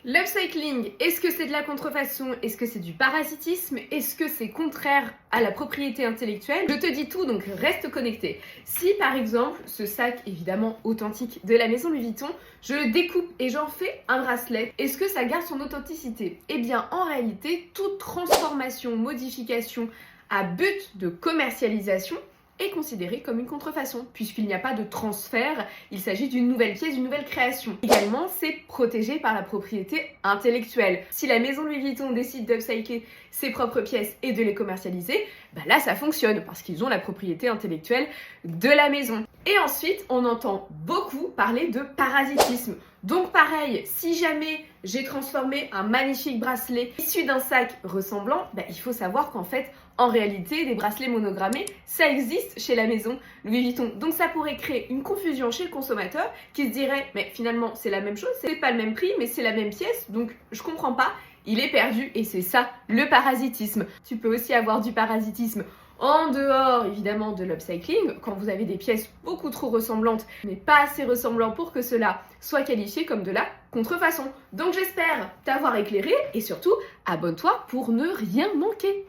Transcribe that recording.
L'upcycling, est-ce que c'est de la contrefaçon? Est-ce que c'est du parasitisme? Est-ce que c'est contraire à la propriété intellectuelle? Je te dis tout, donc reste connecté. Si par exemple, ce sac évidemment authentique de la maison Louis Vuitton, je le découpe et j'en fais un bracelet, est-ce que ça garde son authenticité? Eh bien, en réalité, toute transformation, modification à but de commercialisation est considérée comme une contrefaçon, puisqu'il n'y a pas de transfert, il s'agit d'une nouvelle pièce, d'une nouvelle création. Également, c'est protégé par la propriété intellectuelle. Si la maison Louis Vuitton décide d'upcycler ses propres pièces et de les commercialiser, bah là ça fonctionne, parce qu'ils ont la propriété intellectuelle de la maison. Et ensuite, on entend beaucoup parler de parasitisme. Donc pareil, si jamais j'ai transformé un magnifique bracelet issu d'un sac ressemblant, bah, il faut savoir qu'en fait, en réalité, des bracelets monogrammés, ça existe chez la maison Louis Vuitton. Donc ça pourrait créer une confusion chez le consommateur qui se dirait, mais finalement c'est la même chose, c'est pas le même prix, mais c'est la même pièce, donc je comprends pas, il est perdu et c'est ça le parasitisme. Tu peux aussi avoir du parasitisme en dehors évidemment de l'upcycling, quand vous avez des pièces beaucoup trop ressemblantes, mais pas assez ressemblantes pour que cela soit qualifié comme de la contrefaçon. Donc j'espère t'avoir éclairé et surtout abonne-toi pour ne rien manquer.